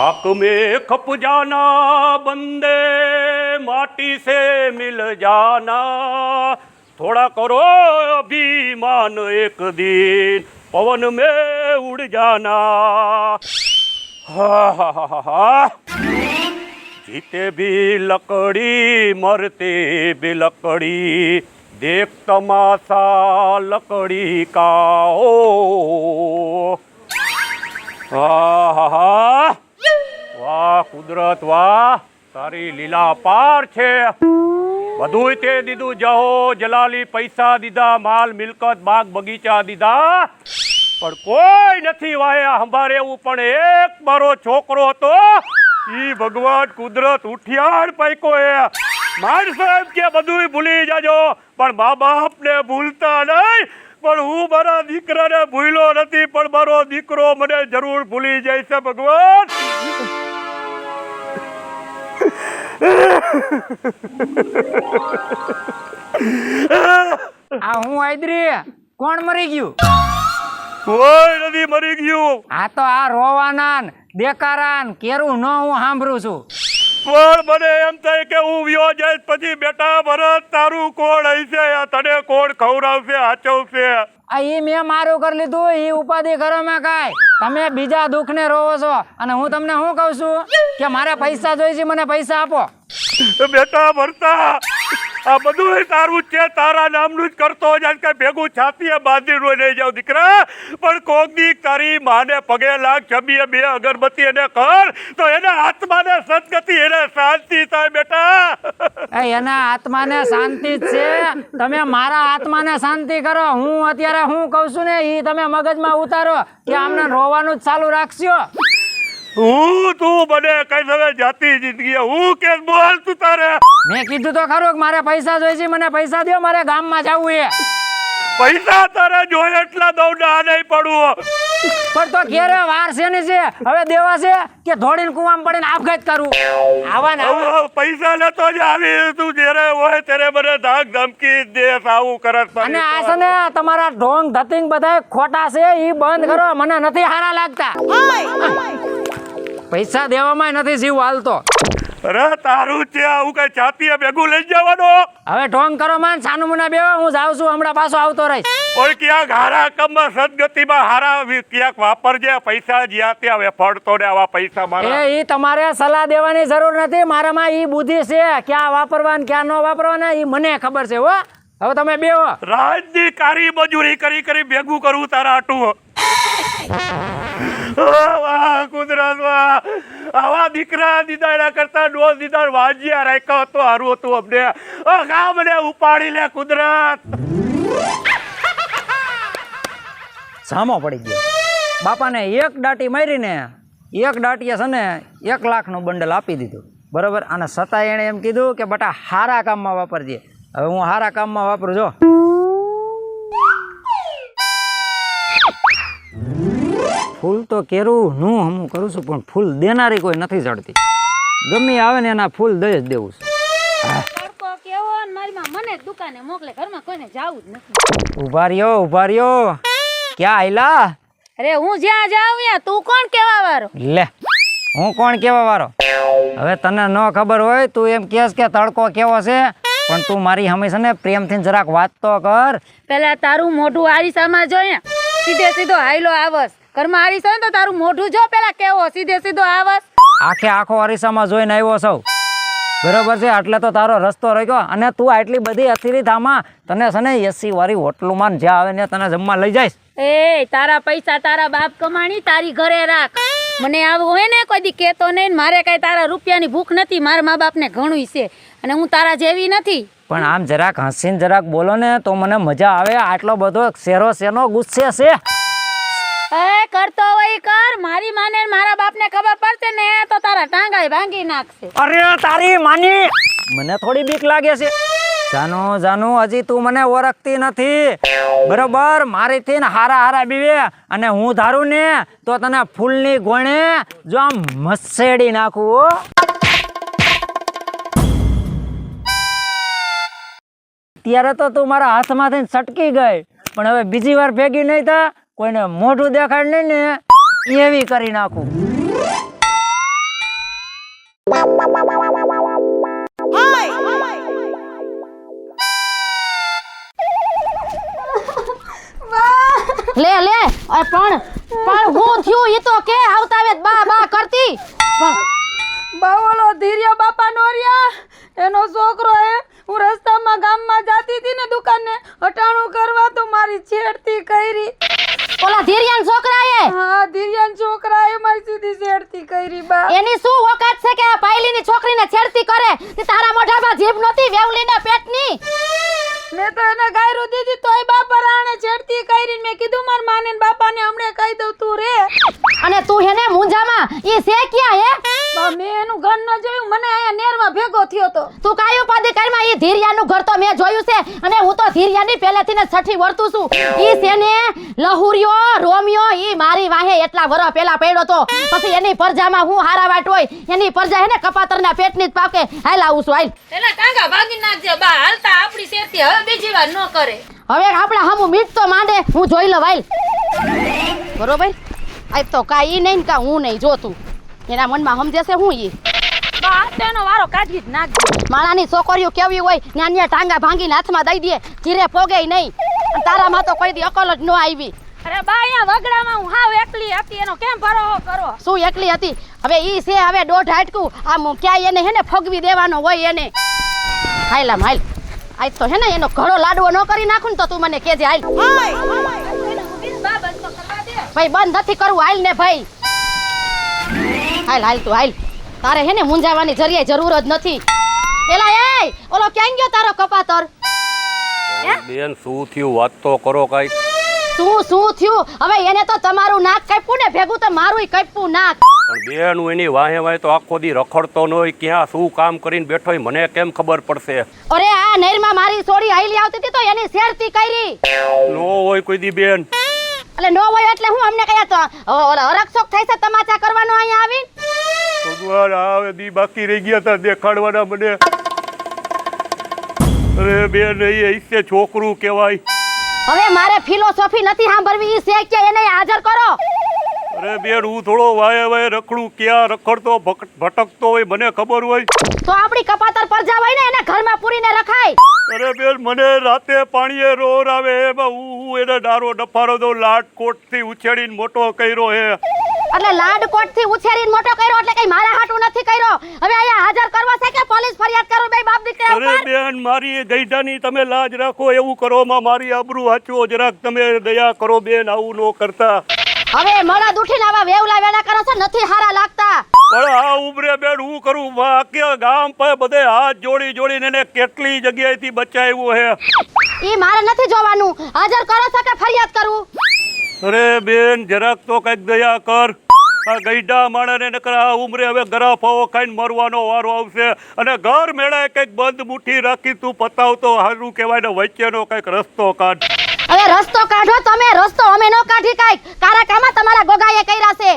खाक में खप जाना बंदे माटी से मिल जाना थोड़ा करो अभिमान एक दिन पवन में उड़ जाना हा हा हा हा जीते भी लकड़ी मरते भी लकड़ी देख तमाशा लकड़ी का ओ વાહ કુદરત વાહ તારી લીલા પાર છે બધુંય તે દીધું જહો જલાલી પૈસા દીધા માલ મિલકત બાગ બગીચા દીધા પણ કોઈ નથી વાયા હંભારે એવું પણ એક મારો છોકરો હતો ઈ ભગવાન કુદરત ઉઠિયાર પાઈકો એ માણસો એમ કે બધુંય ભૂલી જાજો પણ મા બાપને ભૂલતા નહીં પણ હું મારા દીકરાને ભૂલ્યો નથી પણ મારો દીકરો મને જરૂર ભૂલી જાય છે ભગવાન આ હું આદરી કોણ મરી ગયું? કોઈ નથી મરી ગયું. આ તો આ રોવાના દેકારા કેરું ન હું સાંભળું છું. પણ મને એમ થાય કે હું વ્યો જાય પછી બેટા ભરત તારું કોણ હશે તને કોણ ખવડાવશે હાચવશે? આ ઈ મેં મારું કરી લીધું ઈ ઉપાધિ કરો મેં કાંઈ. તમે બીજા દુઃખને રોવો છો અને હું તમને શું કહું છું કે મારે પૈસા જોઈએ છે, મને પૈસા આપો. બેટા ભરતા આ બધું તારું છે તારા નામનું જ કરતો જાય કે ભેગું છાતીએ બાંધી નહીં જાવ દીકરા પણ કોક દી તારી માને પગે લાગ છબીએ બે અગરબત્તી એને કર તો એના આત્માને સદગતિ એને શાંતિ થાય બેટા. એના આત્માને શાંતિ જ છે. તમે મારા આત્માને શાંતિ કરો. હું અત્યારે હું કહું છું ને ઈ તમે મગજમાં ઉતારો કે આમને રોવાનું જ ચાલુ રાખશો. હું તું બને કઈ હવે જાતી જિંદગી હું કે બોલ તું તારે. મેં કીધું તો ખરું કે મારે પૈસા જોઈએ છે, મને પૈસા દો, મારે ગામમાં જવું છે. પૈસા તારે જોઈએ એટલા દોડા નહીં પડવું પણ તો ઘેરે વાર છે ને છે હવે દેવા છે કે ધોડીને કુવામાં પડીને આપઘાત કરું? આવા ને પૈસા લેતો જ આવી તું જ્યારે હોય ત્યારે મને ધાક ધમકી દે આવું કરત. અને આ છે ને તમારા ઢોંગ ધતિંગ બધા ખોટા છે ઈ બંધ કરો, મને નથી હારા લાગતા. પૈસા દેવામાં નથી જીવ હાલતો. અરે તારું છે આવું કઈ છાતીએ ભેગું લઈ જવાનો? હવે ઢોંગ કરો માન સાનું મુના બેવો, હું જાઉં છું હમણાં પાછો આવતો રહીશ. કોઈ ક્યાંક હારા કામમાં સદગતિમાં હારા ક્યાંક વાપરજે પૈસા જ્યાં ત્યાં વેફાડતો ને આવા પૈસા મારા. ઈ તમારે સલાહ દેવાની જરૂર નથી. મારામાં ઈ બુદ્ધિ છે ક્યાં વાપરવા ને ક્યાં ન વાપરવાના ઈ મને ખબર છે. હો હવે તમે બેવો. રાજની કારી મજૂરી કરી કરી ભેગું કરવું તારા આટું. વાહ કુદરત વાહ આવા દીકરા દીધા એના કરતા ડોસ દીધા વાજિયા રાખ્યો તો હારું હતું અમને. ગામને ઉપાડી લે કુદરત. સામો પડી ગયો. બાપાને એક દાટી મારીને એક દાટીએ છે ને 1 લાખનું બંડલ આપી દીધું બરોબર. અને છતાં એણે એમ કીધું કે બટા હારા કામમાં વાપરજે. હવે હું હારા કામમાં વાપરું. જો ફૂલ તો કેરું હું કરું છું પણ ફૂલ દેનારી કોઈ નથી ચડતી. ગમે આવે ને એના ફૂલ દઈ જ દેવું છે. ઉભા રહ્યો ક્યાં આયલા? અરે હું જ્યાં જાઉં ત્યાં તું કોણ કેવા વાળો? લે હું કોણ કેવા વાળો? હવે તને ન ખબર હોય તું એમ કહેશ કે તડકો કેવો છે પણ તું મારી હંમેશા ને પ્રેમથી જરાક વાત તો કર. પેલા તારું મોઢું આરીસામાં જોઈએ સીધે સીધો હાઈલો આવસ. ઘરમાં આરીસો ને તો તારું મોઢું જો પેલા કેવો સીધે સીધો આવસ. આખે આખો અરીસામાં જોઈને આવ્યો સૌ બરોબર છે. એટલે તો તારો રસ્તો રહ્યો. અને તું આટલી બધી અથીરી ધામા તને છે ને એસી વાળી હોટલું જ્યાં આવે ને તને જમવા લઈ જઈશ. એ તારા પૈસા તારા બાપ કમાણી તારી ઘરે રાખ. મને આવું હોય ને કોઈ દી કેતો નહીં. મારે કઈ તારા રૂપિયાની ભૂખ નથી. મારા મા બાપને ઘણું છે અને હું તારા જેવી નથી. પણ આમ જરાક હસીને જરાક બોલો ને તો મને મજા આવે. આટલો બધો શેનો ગુસ્સે છે? એ કરતો હોય કર. મારી માને મારા બાપને ખબર પડશે ને તો તારા ટાંગાઈ ભાંગી નાખશે. અરે તારી માની મને થોડી બીક લાગે છે. જાનુ હજી તું મને ઓળખતી નથી બરોબર. મારીથી ને હારા બીવે અને હું ધારું ને તો તને ફૂલની ગોણે જો આમ મસેડી નાખું. ત્યારે તો તું મારા હાથમાંથી સટકી ગઈ પણ હવે બીજી વાર ભેગી નહીં થા. કોઈને મોઢું દેખાડ નહીં ને એવી કરી નાખું. લે લે પણ હું થયું ઈ તો કે આવતા આવે બા બા કરતી પણ બાવલો ધીરિયા બાપા નો રહ્યા એનો છોકરો હે હું રસ્તામાં ગામમાં જાતી હતી ને દુકાને હટાણું કરવા તો મારી છેડતી કરી ઓલા ધીરિયાન છોકરાએ હા ધીરિયાન છોકરાએ મારી સીધી છેડતી કરી બા એની શું ઓકાત છે કે આ પાયલીની છોકરીને છેડતી કરે તે તારા મોઢામાં જીભ નહોતી વેવલીના પેટની મેં તો એને ગાયરું દીધી તોય બાપા રાણે છેડતી કરી મેં કીધું માર માને ને બાપાને હમણે કહી દઉં તું રે અને તું હેને મુંજામાં ઈ છે ક્યાં હે બા મેં એનું ઘર ન જોયું મને અહીંયા નેરમાં ભેગો થયો તો તું કાયો પાદી કરમાં ઈ ધીરિયાનું ઘર તો મેં જોયું છે અને હું તો ધીરિયાની પહેલેથી ને છઠ્ઠી વર્તું છું ઈ છે ને લહુરિયો રોમિયો ઈ મારી વાહે એટલા વરહ પહેલા પડ્યો તો પછી એની પરજામાં હું હારા વાટ હોય એની પરજા હે ને કપાતરના પેટની જ પાકે હાલ આવું છું હાલ એના ટાંગા ભાગી નાખજે બા હાલતા આપણી શેરતી હવે બીજી વાર ન કરે હવે આપણા હામું મીઠ તો માંડે હું જોઈ લઉં વાઈલ બરોબર આજ તો કાઈ ઈ નહીં કા હું નહીં જોતું એના મનમાં સમજે છે હું ઈ બા તેનો વારો કાઢી જ નાખજો માણાની છોકરીઓ કેવી હોય ન્યા ટાંગા ભાંગીને હાથમાં દઈ દે ધીરે પોગે નહીં અને તારામાં તો કોઈ દી અકલ જ ન આવી અરે બા અહીંયા વગડામાં હું હાવ એકલી હતી એનો કેમ ભરોહો કરો શું એકલી હતી હવે ઈ છે હવે દોઢ હાટકું આમ ક્યાંય એને હે ને ફગવી દેવાનો હોય એને હાલ આમ હાલ આજ તો હે ને એનો ઘડો લાડવો ન કરી નાખું ને તો તું મને કહેજે હાલ બા બંધ તો કરવા દે ભાઈ બંધ નથી કરવું હાલ ને ભાઈ હાલ હાલ તું હાલ તારે હે ને મૂંઝાવાની જરીએ જરૂર જ નથી એલા એ ઓલો ક્યાં ગયો તારો કપાતર બેન શું થયું વાત તો કરો કાઈ શું થયું હવે એને તો તમારું નાક કાપ્યું ને ભેગું તો મારુંય કાપ્યું નાક પણ બેન હું એની વાહે વાહે તો આખો દી રખડતો ન હોય ક્યાં શું કામ કરીને બેઠો હોય મને કેમ ખબર પડશે અરે આ નહેરમાં મારી સોડી હાઈલી આવતી હતી તો એની શેરતી કરી નો હોય કોઈ દી બેન એટલે નો હોય એટલે હું અમને કયા તો હરકશોક થાય છે તમાચા કરવાનો અહીંયા આવી ભગવાન આવે દી બાકી રહી ગયા હતા દેખાડવાના મને અરે બેન એ ઈસે છોકરું કહેવાય હવે મારે ફિલોસોફી નથી સાંભળવી ઈ છે કે એને હાજર કરો અરે બેન હું થોડો વાહે વાહે રખડું ક્યાં રખડતો ભટકતો હોય મને ખબર હોય તો આપણી કપાતર પરજા હોય ને એને ઘરમાં પૂરીને રખાય અરે બેન મને રાતે પાણીએ રોર આવે એમાં હું એને ડારો ડફારો દઉં લાટકોટથી ઉછેડીને મોટો કર્યો હે એટલે લાડકોટથી ઉછેરીને મોટો કર્યો એટલે કઈ મારા હાટું નથી કર્યો હવે અહીંયા હાજર કરવો છે કે પોલીસ ફરિયાદ કરું બે બાપ દીકરા અરે ઉપર બેન મારી ગઈઢાની તમે લાજ રાખો એવું કરો માં મારી આબરૂ હાચવો જરાક તમે દયા કરો બેન આવું ન કરતા હવે મળા દુઠીને આવા વેવલા વેડા કરો છો નથી હારા લાગતા પણ આ ઉભરે બેન હું કરું કે ગામ પર બધે હાથ જોડી જોડીને એને કેટલી જગ્યાએથી બચાવ્યું હે ઈ મારે નથી જોવાનું હાજર કરો છો કે ફરિયાદ કરું અરે બેન જરાક તો કઈક દયા કર આ ગઈઢા માણસને નકર આ ઉમરે હવે ગરાફાઓ ખાઈને મરવાનો વારો આવશે અને ઘર મેળાએ કઈક બંધ મુઠ્ઠી રાખી તું પતાવતો હારું કહેવાય ને વચ્ચેનો કઈક રસ્તો કાઢ હવે રસ્તો કાઢો તમે રસ્તો અમે નો કાઢી કાઈ કારા કામા તમારા ગોગાએ કર્યા છે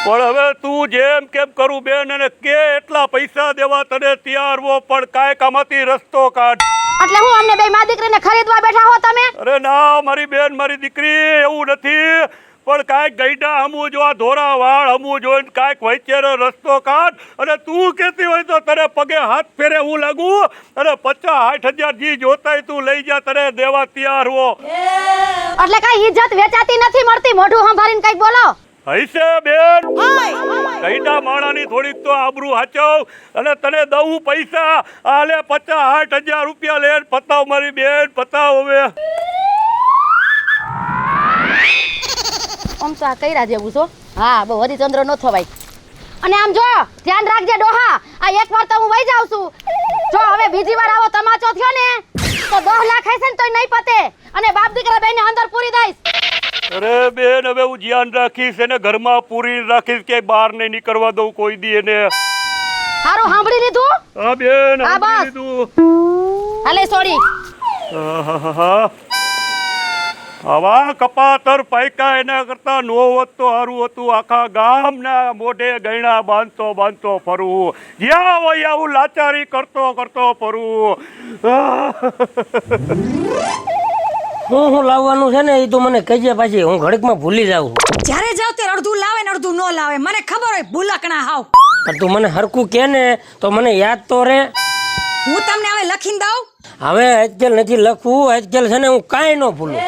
પણ હવે તું જેમ કેમ કરું બેન અને કે એટલા પૈસા દેવા તને તૈયાર હો પણ કાંઈક આમાંથી રસ્તો કાઢ એટલે હું અમને બે મા દીકરીને ખરીદવા બેઠા હો તમે અરે ના મારી બેન મારી દીકરી એવું નથી પણ કાંઈક ગઈઢા હમું જો આ ધોરા વાળ હમું જોઈને કાંઈક વચ્ચેનો રસ્તો કાઢ અને તું કહેતી હોય તો તને પગે હાથ ફેરે હું લાગુ અને 50-60 હજાર જી જોતાય તું લઈ જા તને દેવા તૈયાર હો એટલે કઈ ઇજ્જત વેચાતી નથી મળતી મોઢું સંભાળીને કઈક બોલો હૈસે બેન ગઈઢા માણાની થોડીક તો આબરૂ હાચવ અને તને દઉં પૈસા આલે 50-60 હજાર રૂપિયા લે પતાવ મારી બેન પતાવ હવે આમ તો આ કર્યા જેવું છો હા બહુ હરિચંદ્ર નો થવાય અને આમ જો ધ્યાન રાખજે ડોહા આ એક વાર તો હું વહી જાઉં છું જો હવે બીજી વાર આવો તમાચો થયો ને તો 10 લાખ હશે ને તોય નહીં પતે અને બાપ દીકરા બેને અંદર પૂરી દઈશ અરે બેન હવે હું ધ્યાન રાખીશ એને ઘરમાં પૂરી રાખીશ કે બહાર નહીં નીકળવા દઉં કોઈ દી એને હારું સાંભળી લીધું હા બેન હા, બસ. લીધું હાલે સોડી આહાહા. આવા કપાતર પાયકા એના કરતા નો હોત તો સારું હતું આખા ગામના મોઢે ગયણા બાંધતો ફરવું જ્યાં હોય આવું લાચારી કરતો ફરવું હું લાવવાનું છે ને એ તો મને કહેજે પાછી હું ઘડીકમાં ભૂલી જાઉં જ્યારે જાવ ત્યારે અડધું લાવે ને અડધું ન લાવે મને ખબર હોય ભૂલકણા હાવ પણ તું મને હરખું કે ને તો મને યાદ તો રે હું તમને હવે લખીને દઉં હવે આજકાલ નથી લખવું આજકાલ છે ને હું કાંઈ ન ભૂલું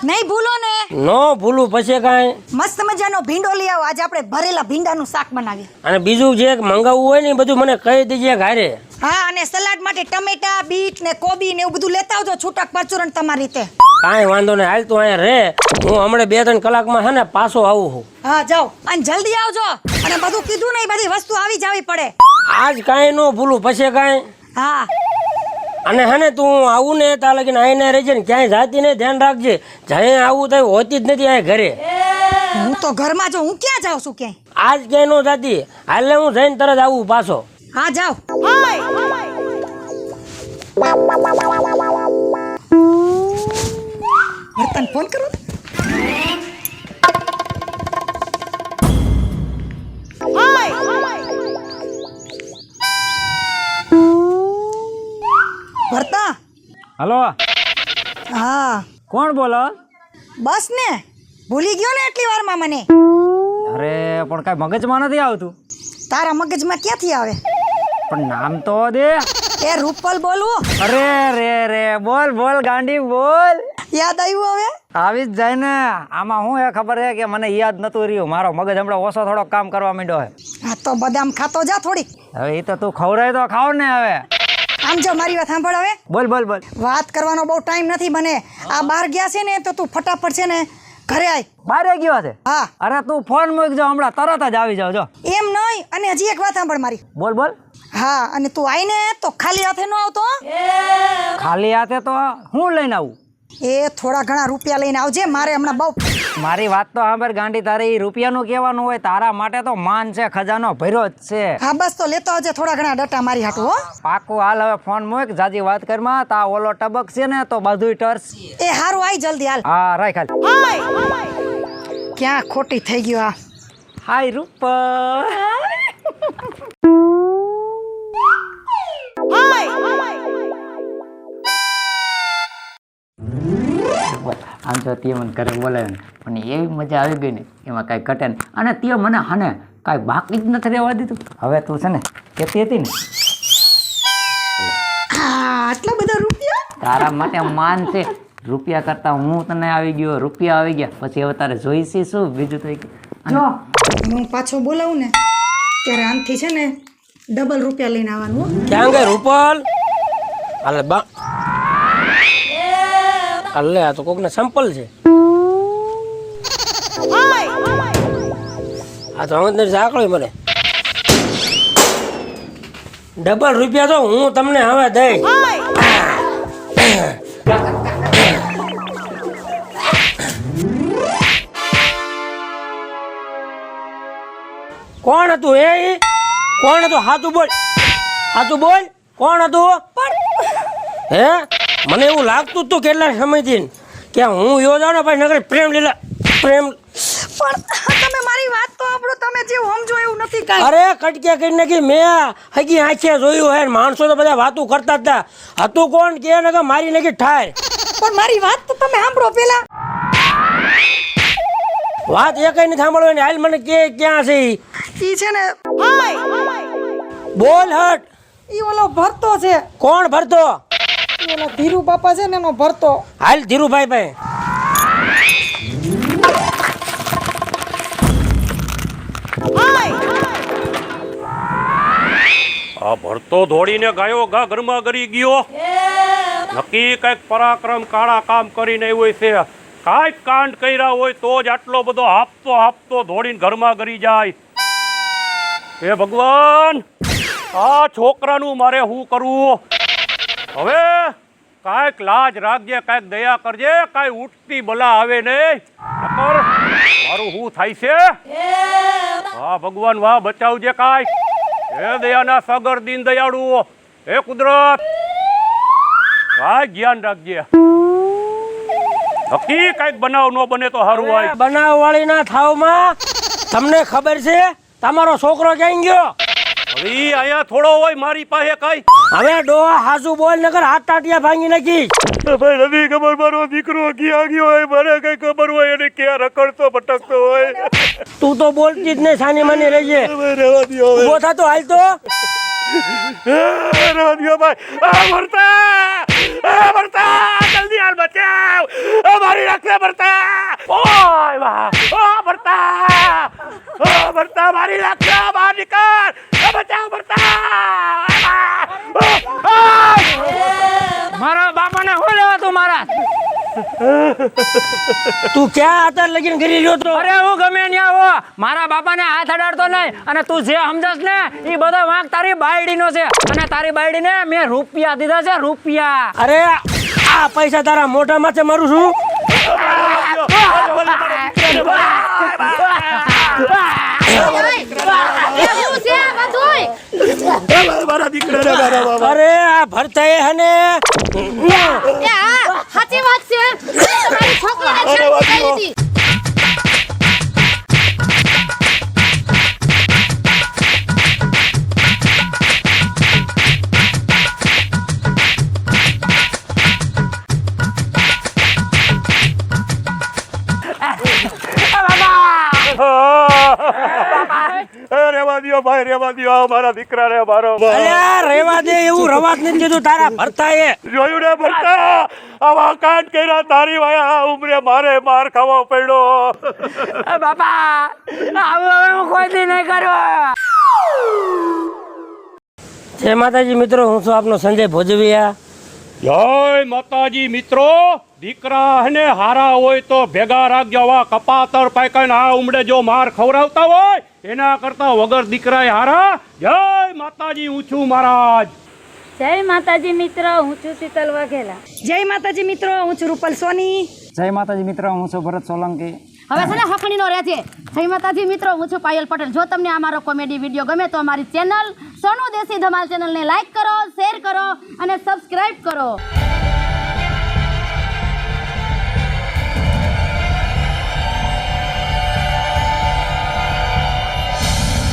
નહીં ભૂલો ને. નો ભૂલું પછી કાંઈ. મસ્ત મજાનો ભીંડો લઈ આવો. આજે આપણે ભરેલા ભીંડાનું શાક બનાવીએ. અને બીજું જે મંગાવવું હોય ને એ બધું મને કહી દેજે ઘારે. હા, અને સલાડ માટે ટમેટા, બીટ ને કોબી ને એવું બધું લેતા આવજો. છૂટક પરચુરણ તમારી રીતે. કાંઈ વાંધો નહીં, હાલ તું અહીંયા રે. હું હમણાં 2-3 કલાકમાં છે ને પાછો આવું છું. હા, જાઓ અને જલ્દી આવજો. અને બધું કીધું ને એ બધી વસ્તુ આવી જવી પડે. આજ કાંઈ નો ભૂલું પછી કાંઈ. હા, અને હે ને તું આવું ને ત્યાં લગીને આવીને રહેજે ને ક્યાંય જાતી ને ધ્યાન રાખજે. જ્યાં આવું તો હોતી જ નથી અહીંયા ઘરે. હું તો ઘરમાં જો, હું ક્યાં જાઉં છું ક્યાંય. આજ ક્યાંય નો જાતી. હાલે હું જઈને તરત આવું પાછો. હા, જાઓ. વર્તન ફોન કરો. ભરતા. હલો, હા, કોણ બોલો? બસ ને, ભૂલી ગયો ને એટલી વારમાં મને. અરે પણ કાંઈ મગજમાં નથી આવતું. તારા મગજમાં ક્યાંથી આવે? પણ નામ તો દે. એ રૂપલ બોલું. અરે રે રે, બોલ બોલ ગાંડી બોલ. યાદ આવ્યું હવે? આવી જ જાય ને. આમાં હું એ ખબર છે કે મને યાદ નતું રહ્યું. મારો મગજ હમણાં ઓછો થોડો કામ કરવા માંડ્યો છે. હા, તો બદામ ખાતો જા થોડીક. હવે એ તો તું ખવડાય તો ખાવ ને. હવે આમ જો, મારી વાત સાંભળ હવે. બોલ બોલ બોલ. વાત કરવાનો બહુ ટાઈમ નથી મને. આ બહાર ગયા છે ને તો તું ફટાફટ છે ને ઘરે આય. બારે ગયો છે? હા. અરે તું ફોન મૂકજો, હમણાં તરત જ આવી જાવ. જો એમ નહીં, અને હજી એક વાત સાંભળ મારી. બોલ બોલ. હા, અને તું આઈને તો ખાલી હાથે ન આવતો હો. ખાલી હાથે તો હું લઈને આવું? એ થોડા ઘણા રૂપિયા લઈને આવજે. મારે હમણાં બહુ. મારી વાત તો સાંભળ ગાંડી, તારે ઈ રૂપિયાનું કહેવાનું હોય. તારા માટે તો માન છે, ખજાનો ભર્યો જ છે. હા, બસ તો લેતો આવજે થોડા ઘણા ડટા મારી હાટું હો. પાકું. હાલ હવે ફોન મૂક, જાજી વાત કરમાં. તા ઓલો ટબક છે ને તો બધુંય ટર્સ. એ હારું, આય જલ્દી હાલ. હા, રાખ હાલ. ક્યાં ખોટી થઈ ગયું આ. હાય રૂપા. આમ તો તે મને ઘરે બોલાવ્યો ને, મને એવી મજા આવી ગઈ ને, એમાં કાંઈ ઘટે નહીં. અને તે મને હને કાંઈ બાકી જ નથી રહેવા દીધું. હવે તું છે ને કહેતી હતી ને, આટલા બધા રૂપિયા. તારા માટે માન છે. રૂપિયા કરતા હું તને આવી ગયો, રૂપિયા આવી ગયા. પછી હવે તારે જોઈશી શું બીજું તો? જો હું પાછો બોલાવું ને ત્યારે આમથી છે ને ડબલ રૂપિયા લઈને આવવાનું હો. ક્યાં ગઈ રૂપલ? હાલે બા. હાલે, આ તો કોકને સંપલ છે. આ તો અંદર ઝાકળો મને. ડબલ રૂપિયા તો હું તમને હવે દઈશ. કોણ હતું એ? કોણ હતું? હાથું બોલ, હાથું બોલ. કોણ હતું? હે, મને એવું લાગતું હતું કેટલા સમયથી કે હું યોજાવ ને પછી નગર પ્રેમ લીલા પ્રેમ. પણ તમે મારી વાત તો સાંભળો. તમે જે સમજો એવું નથી કાંઈ. અરે કટકે કરી નાખી મેં. હજી આંખે જોયું હે. માણસો તો બધા વાતું કરતા હતા. હતું કોણ કે ને કે મારી નાખી ઠાર. પણ મારી વાત તો તમે સાંભળો પેલા. વાત એ કઈ નથી સાંભળવાની. હાલ મને કે ક્યાં છે ઈ? ઈ છે ને, બોલ હટ. ઈ ઓલો ભરતો છે. કોણ ભરતો? ઈ ઓલા ધીરુ બાપા છે ને એનો ભરતો. હાલ ધીરુભાઈ ભાઈ. આ ભરતો દોડીને ગાયો ગા ઘરમાં ગરી ગયો. નક્કી કઈક પરાક્રમ કાળા કામ કરીને આવ્યો છે. કાંઈક કાંડ કર્યા હોય તો જ આટલો બધો હાપતો હાપતો દોડીને ઘરમાં ગરી જાય. હે ભગવાન, આ છોકરાનું મારે શું કરવું હવે? કાંઈક લાજ રાખજે, કાંઈક દયા કરજે. કાંઈ ઉઠતી બલા આવે નહીં. નકર મારું શું થાય છે? હા ભગવાન, વાહ બચાવજે કાંઈક. હે દયાના સાગર, દીન દયાળુ, હે કુદરત, કાંઈક ધ્યાન રાખજે. નક્કી કાંઈક બનાવ ન બને તો સારું હોય. બનાવ વાળી ના થાવમાં તમને ખબર છે તમારો છોકરો ક્યાં ગયો? હવે ઈ અહીંયા થોડો હોય મારી પાસે કાંઈ. હવે ડોહા હાસુ બોલ નગર હાથ ટાટિયા ભાંગી નાખી. ભાઈ નથી ખબર મારો દીકરો ક્યાં ગયો હોય. મને કઈ ખબર હોય એને ક્યાં રખડતો ભટકતો હોય. તું તો બોલતી જ નહીં, સાની માની રહીએ. રહેવા દ્યો હવે. ઉભો થતો હાલ તો. રહેવા દ્યો ભાઈ. આ ભરતા ભરતા જલ્દી હાલ બચાવ મારી રાખે ભરતા ઓય વાહ ભરતા ભરતા મારી રાખે બહાર નીકળ બચાવ ભરતા મારા બાપાને શું લેવા તું મારા? તું ક્યાં આતર લગીન કરી રહ્યો તો? અરે હું ગમે ન્યા હો, મારા બાપાને હાથ અડાડતો નહીં. અને તું જે સમજસ ને એ બધો વાંક તારી બાયડીનો છે. અને તારી બાયડીને મેં રૂપિયા દીધા છે, રૂપિયા. અરે આ પૈસા તારા મોઢામાં છે મારું શું? મારા દીકરાને મારા બાબા અરે આ ભરતાએ હને સાચી વાત છે. તમારી છોકરીને છેડતી કરી હતી. રેવા દ્યો ભાઈ રેવા દ્યો મારા દીકરાને મારો અલ્યા રેવા દે, એવું રવાજ નથી દીધું તારા ભરતાએ. જોયું ને ભરતા આવા કાંડ કર્યા તારી વાયા ઉમરે મારે માર ખાવો પડ્યો બાપા આવું હવે હું કોઈ દી નહીં કરું. જય માતાજી મિત્રો, હું છું આપનો સંજય ભોજવિયા. જય માતાજી મિત્રો. દીકરા ને હારા હોય તો ભેગા રાખજો. આવા કપાતર પાકઈને આ ઉમડે જો માર ખવડાવતા હોય એના કરતા વગર દીકરા હારા. જય માતાજી, હું છું મહારાજ. જય માતાજી મિત્ર, હું છું શીતલ વાઘેલા. જય માતાજી મિત્રો, હું છું રૂપલ સોની. જય માતાજી મિત્રો, હું છું ભરત સોલંકી. હવે છે ને હખણીનો રહેજે. જય માતાજી મિત્રો, હું છું પાયલ પટેલ. જો તમને અમારો કોમેડી વિડીયો ગમે તો અમારી ચેનલ સોનુ દેશી ધમાલ ચેનલને લાઈક કરો, શેર કરો અને સબસ્ક્રાઇબ કરો.